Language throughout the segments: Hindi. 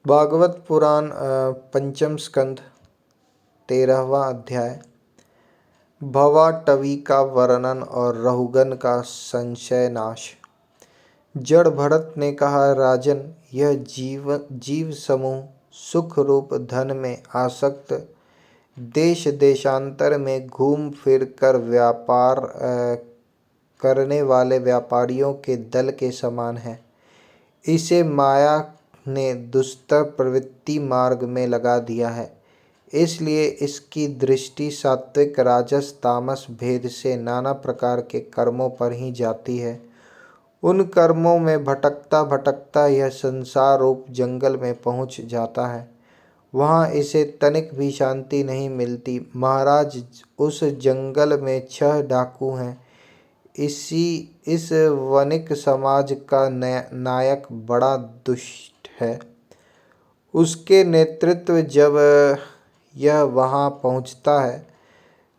भागवत पुराण पंचम स्कंद 13वां अध्याय। भवाटवी का वर्णन और रहुगन का संशय नाश। जड़ भरत ने कहा, राजन, यह जीव समूह सुख रूप धन में आसक्त, देश देशांतर में घूम फिर कर व्यापार करने वाले व्यापारियों के दल के समान है। इसे माया ने दुष्टर प्रवृत्ति मार्ग में लगा दिया है, इसलिए इसकी दृष्टि सात्विक राजस तामस भेद से नाना प्रकार के कर्मों पर ही जाती है। उन कर्मों में भटकता भटकता यह संसार रूप जंगल में पहुंच जाता है। वहां इसे तनिक भी शांति नहीं मिलती। महाराज, उस जंगल में 6 डाकू हैं। इस वणिक समाज का नायक बड़ा दुष्ट है। उसके नेतृत्व जब यह वहां पहुंचता है,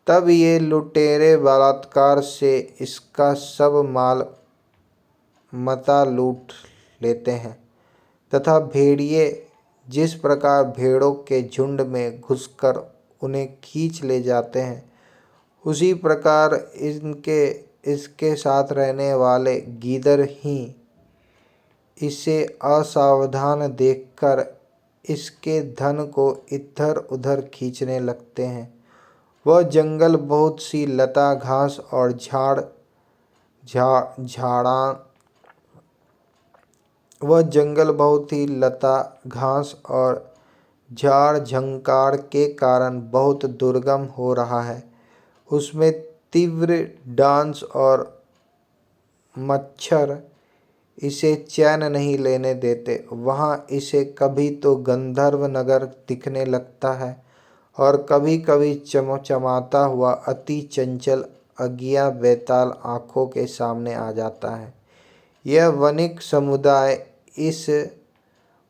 तब ये लुटेरे बलात्कार से इसका सब माल मता लूट लेते हैं तथा भेड़िए जिस प्रकार भेड़ों के झुंड में घुसकर उन्हें खींच ले जाते हैं, उसी प्रकार इसके साथ रहने वाले गीदड़ ही इसे असावधान देखकर इसके धन को इधर उधर खींचने लगते हैं। वह जंगल बहुत सी लता घास और झाड़ झंकार के कारण बहुत दुर्गम हो रहा है। उसमें तीव्र डांस और मच्छर इसे चैन नहीं लेने देते। वहाँ इसे कभी तो गंधर्व नगर दिखने लगता है और कभी कभी चमचमाता हुआ अति चंचल अज्ञा बेताल आँखों के सामने आ जाता है। यह वणिक समुदाय इस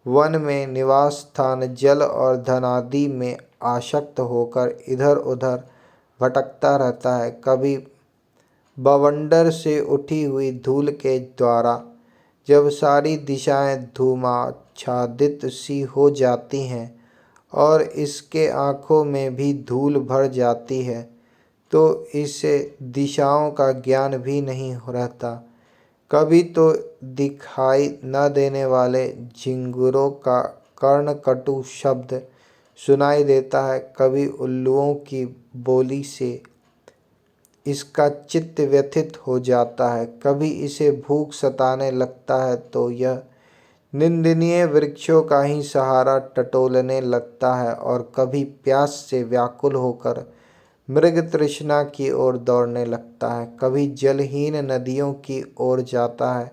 वन में निवास स्थान जल और धन आदि में आसक्त होकर इधर उधर भटकता रहता है। कभी बवंडर से उठी हुई धूल के द्वारा जब सारी दिशाएं धूमाच्छादित सी हो जाती हैं और इसके आँखों में भी धूल भर जाती है, तो इसे दिशाओं का ज्ञान भी नहीं रहता। कभी तो दिखाई न देने वाले झिंगुरों का कर्णकटु शब्द सुनाई देता है। कभी उल्लुओं की बोली से इसका चित्त व्यथित हो जाता है। कभी इसे भूख सताने लगता है तो यह निंदनीय वृक्षों का ही सहारा टटोलने लगता है और कभी प्यास से व्याकुल होकर मृग तृष्णा की ओर दौड़ने लगता है। कभी जलहीन नदियों की ओर जाता है।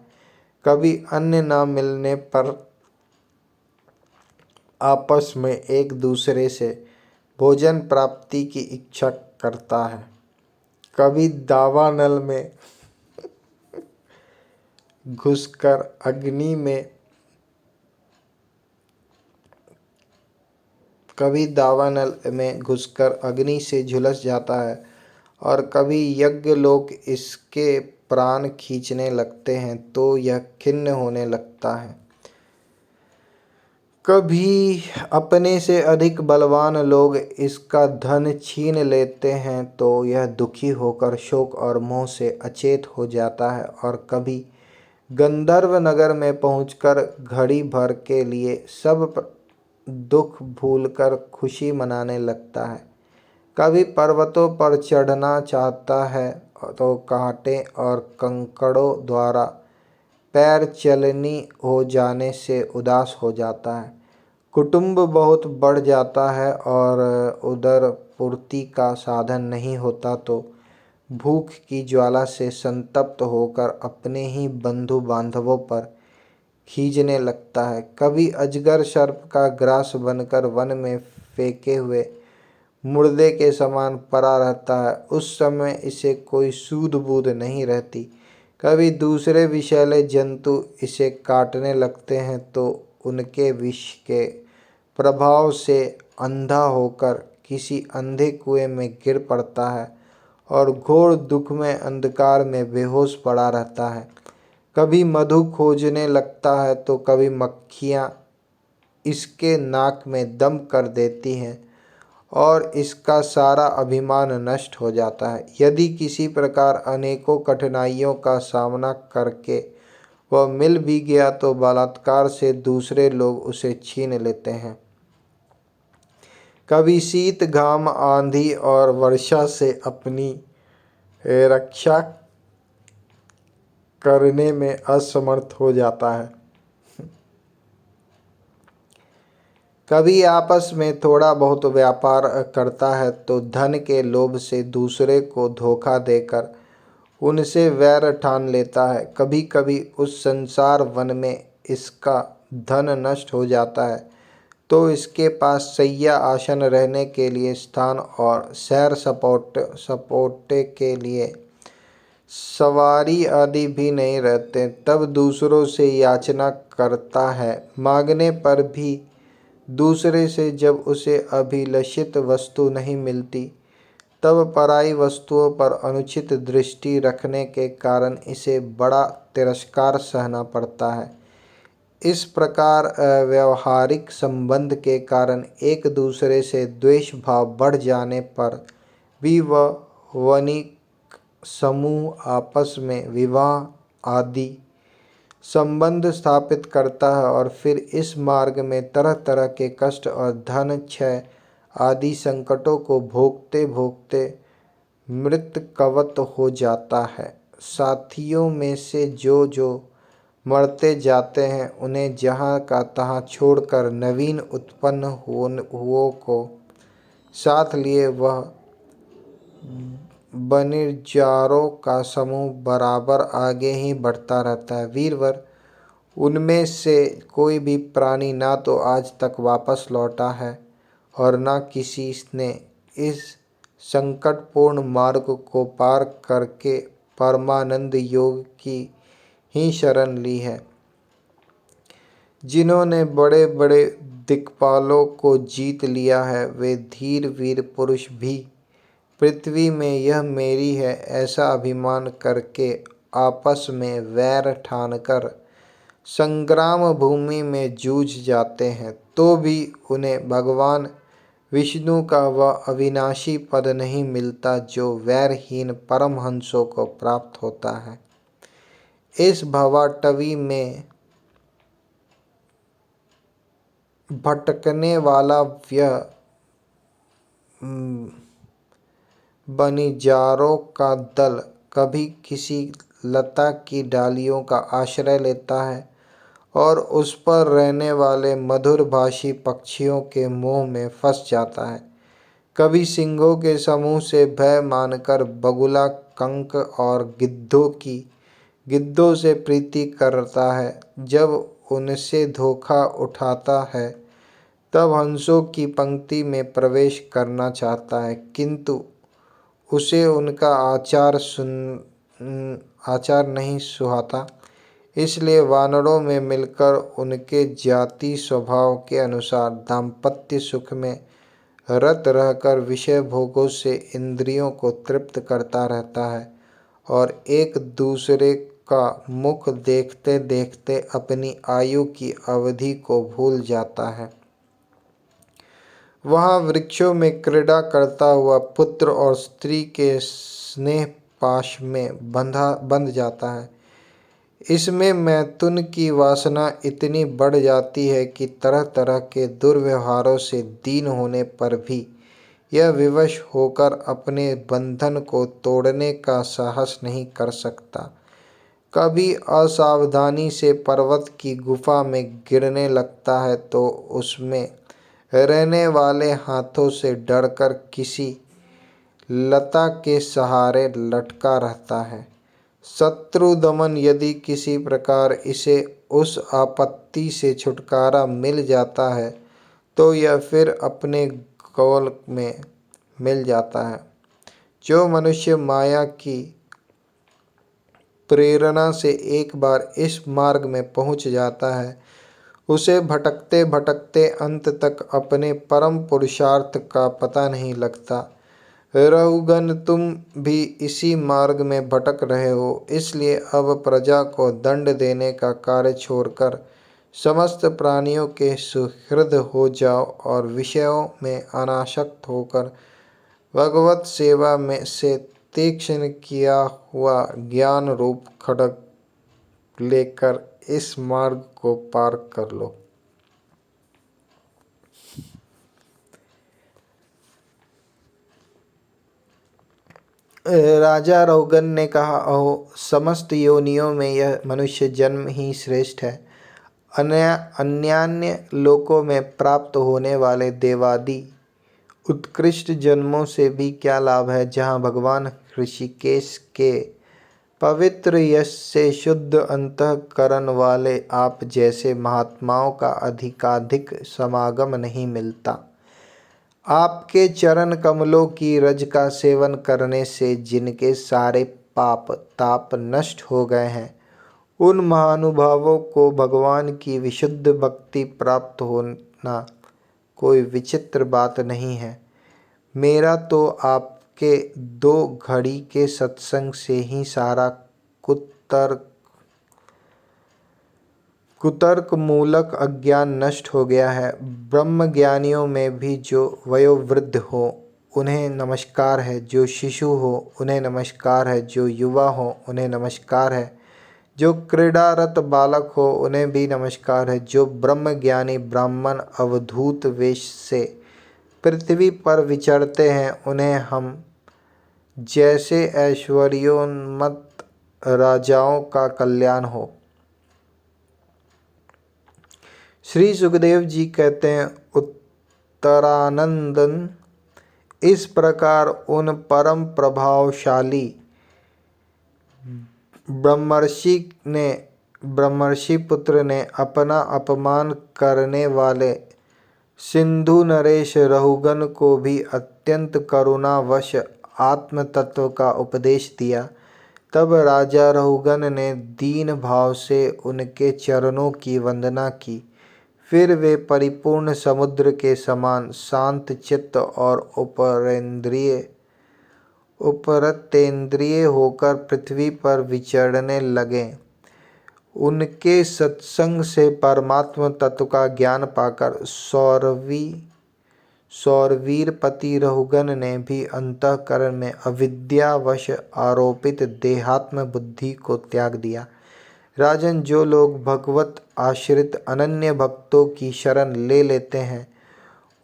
कभी अन्न न मिलने पर आपस में एक दूसरे से भोजन प्राप्ति की इच्छा करता है। कभी दावानल में घुसकर अग्नि से झुलस जाता है और कभी यज्ञ लोग इसके प्राण खींचने लगते हैं तो यह खिन्न होने लगता है। कभी अपने से अधिक बलवान लोग इसका धन छीन लेते हैं तो यह दुखी होकर शोक और मोह से अचेत हो जाता है और कभी गंधर्व नगर में पहुंचकर घड़ी भर के लिए सब दुख भूलकर खुशी मनाने लगता है। कभी पर्वतों पर चढ़ना चाहता है तो कांटे और कंकड़ों द्वारा पैर चलनी हो जाने से उदास हो जाता है। कुटुंब बहुत बढ़ जाता है और उदर पूर्ति का साधन नहीं होता तो भूख की ज्वाला से संतप्त होकर अपने ही बंधु बांधवों पर खींचने लगता है। कभी अजगर सर्प का ग्रास बनकर वन में फेंके हुए मुर्दे के समान पड़ा रहता है। उस समय इसे कोई सूध बूध नहीं रहती। कभी दूसरे विषैले जंतु इसे काटने लगते हैं तो उनके विष के प्रभाव से अंधा होकर किसी अंधे कुएं में गिर पड़ता है और घोर दुख में अंधकार में बेहोश पड़ा रहता है। कभी मधु खोजने लगता है तो कभी मक्खियाँ इसके नाक में दम कर देती हैं और इसका सारा अभिमान नष्ट हो जाता है। यदि किसी प्रकार अनेकों कठिनाइयों का सामना करके वह मिल भी गया तो बलात्कार से दूसरे लोग उसे छीन लेते हैं। कभी शीत, घाम, आंधी और वर्षा से अपनी रक्षा करने में असमर्थ हो जाता है। कभी आपस में थोड़ा बहुत व्यापार करता है तो धन के लोभ से दूसरे को धोखा देकर उनसे वैर ठान लेता है। कभी कभी उस संसार वन में इसका धन नष्ट हो जाता है तो इसके पास शैया, आसन, रहने के लिए स्थान और सैर सपाटे के लिए सवारी आदि भी नहीं रहते। तब दूसरों से याचना करता है। मांगने पर भी दूसरे से जब उसे अभिलषित वस्तु नहीं मिलती तब पराई वस्तुओं पर अनुचित दृष्टि रखने के कारण इसे बड़ा तिरस्कार सहना पड़ता है। इस प्रकार व्यावहारिक संबंध के कारण एक दूसरे से द्वेष भाव बढ़ जाने पर भी वह वणिक समूह आपस में विवाह आदि संबंध स्थापित करता है और फिर इस मार्ग में तरह तरह के कष्ट और धन क्षय आदि संकटों को भोगते भोगते मृतकवत हो जाता है। साथियों में से जो मरते जाते हैं उन्हें जहाँ का तहाँ छोड़कर नवीन उत्पन्न हुओं को साथ लिए वह बनिर्जारों का समूह बराबर आगे ही बढ़ता रहता है। वीरवर, उनमें से कोई भी प्राणी ना तो आज तक वापस लौटा है और न किसी ने इस संकटपूर्ण मार्ग को पार करके परमानंद योग की ही शरण ली है। जिन्होंने बड़े बड़े दिक्पालों को जीत लिया है वे धीर वीर पुरुष भी पृथ्वी में यह मेरी है ऐसा अभिमान करके आपस में वैर ठानकर संग्राम भूमि में जूझ जाते हैं तो भी उन्हें भगवान विष्णु का वह अविनाशी पद नहीं मिलता जो वैरहीन परमहंसों को प्राप्त होता है। इस भवाटवी में भटकने वाला यह बनिजारों का दल कभी किसी लता की डालियों का आश्रय लेता है और उस पर रहने वाले मधुरभाषी पक्षियों के मोह में फंस जाता है। कभी सिंहों के समूह से भय मानकर बगुला, कंक और गिद्धों से प्रीति करता है। जब उनसे धोखा उठाता है तब हंसों की पंक्ति में प्रवेश करना चाहता है किंतु उसे उनका आचार नहीं सुहाता, इसलिए वानरों में मिलकर उनके जाति स्वभाव के अनुसार दाम्पत्य सुख में रत रहकर विषय भोगों से इंद्रियों को तृप्त करता रहता है और एक दूसरे का मुख देखते देखते अपनी आयु की अवधि को भूल जाता है। वहाँ वृक्षों में क्रीड़ा करता हुआ पुत्र और स्त्री के स्नेह पाश में बंध जाता है। इसमें मैथुन की वासना इतनी बढ़ जाती है कि तरह तरह के दुर्व्यवहारों से दीन होने पर भी यह विवश होकर अपने बंधन को तोड़ने का साहस नहीं कर सकता। कभी असावधानी से पर्वत की गुफा में गिरने लगता है तो उसमें रहने वाले हाथों से डरकर किसी लता के सहारे लटका रहता है। शत्रु दमन यदि किसी प्रकार इसे उस आपत्ति से छुटकारा मिल जाता है तो यह फिर अपने गोल में मिल जाता है। जो मनुष्य माया की प्रेरणा से एक बार इस मार्ग में पहुंच जाता है उसे भटकते भटकते अंत तक अपने परम पुरुषार्थ का पता नहीं लगता। रहुगण, तुम भी इसी मार्ग में भटक रहे हो, इसलिए अब प्रजा को दंड देने का कार्य छोड़कर समस्त प्राणियों के सुहृद हो जाओ और विषयों में अनासक्त होकर भगवत सेवा में से तीक्ष्ण किया हुआ ज्ञान रूप खड्ग लेकर इस मार्ग को पार कर लो। राजा रहुगन ने कहा, अहो, समस्त योनियों में यह मनुष्य जन्म ही श्रेष्ठ है। अन्यान्य लोकों में प्राप्त होने वाले देवादि उत्कृष्ट जन्मों से भी क्या लाभ है, जहाँ भगवान ऋषिकेश के पवित्र यश से शुद्ध अंतःकरण वाले आप जैसे महात्माओं का अधिकाधिक समागम नहीं मिलता। आपके चरण कमलों की रज का सेवन करने से जिनके सारे पाप ताप नष्ट हो गए हैं, उन महानुभावों को भगवान की विशुद्ध भक्ति प्राप्त होना कोई विचित्र बात नहीं है। मेरा तो आपके 2 घड़ी के सत्संग से ही सारा कुतर्क मूलक अज्ञान नष्ट हो गया है। ब्रह्मज्ञानियों में भी जो वयोवृद्ध हो उन्हें नमस्कार है, जो शिशु हो उन्हें नमस्कार है, जो युवा हो उन्हें नमस्कार है, जो क्रीड़ारत बालक हो उन्हें भी नमस्कार है। जो ब्रह्मज्ञानी ब्राह्मण अवधूत वेश से पृथ्वी पर विचरते हैं, उन्हें हम जैसे ऐश्वर्योन्मत्त राजाओं का कल्याण हो। श्री सुखदेव जी कहते हैं, उत्तरानंदन, इस प्रकार उन परम प्रभावशाली ब्रह्मर्षि पुत्र ने अपना अपमान करने वाले सिंधु नरेश रहुगन को भी अत्यंत करुणावश आत्म तत्व का उपदेश दिया। तब राजा रहुगन ने दीन भाव से उनके चरणों की वंदना की। फिर वे परिपूर्ण समुद्र के समान शांत चित्त और उपरतेंद्रिय होकर पृथ्वी पर विचरने लगे। उनके सत्संग से परमात्म तत्व का ज्ञान पाकर सौरवीरपति रहुगन ने भी अंतःकरण में अविद्यावश आरोपित देहात्म बुद्धि को त्याग दिया। राजन, जो लोग भगवत आश्रित अनन्य भक्तों की शरण ले लेते हैं,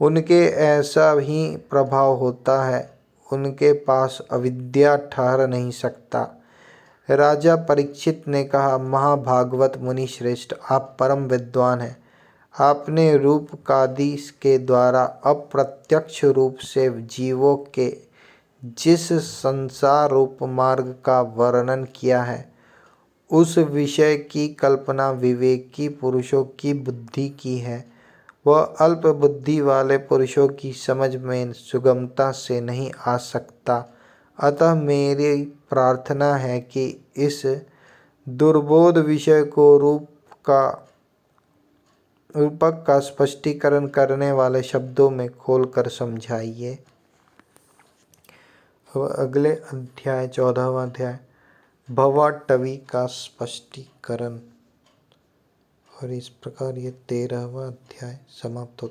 उनके ऐसा ही प्रभाव होता है। उनके पास अविद्या ठहर नहीं सकता। राजा परीक्षित ने कहा, महाभागवत मुनि श्रेष्ठ, आप परम विद्वान हैं। आपने रूपकादि के द्वारा अप्रत्यक्ष रूप से जीवों के जिस संसार रूप मार्ग का वर्णन किया है, उस विषय की कल्पना विवेकी पुरुषों की बुद्धि की है। वह अल्प बुद्धि वाले पुरुषों की समझ में सुगमता से नहीं आ सकता। अतः मेरी प्रार्थना है कि इस दुर्बोध विषय को रूपक का स्पष्टीकरण करने वाले शब्दों में खोलकर समझाइए। अगले अध्याय 14वां अध्याय भवाटवी का स्पष्टीकरण। और इस प्रकार ये 13वां अध्याय समाप्त होता है।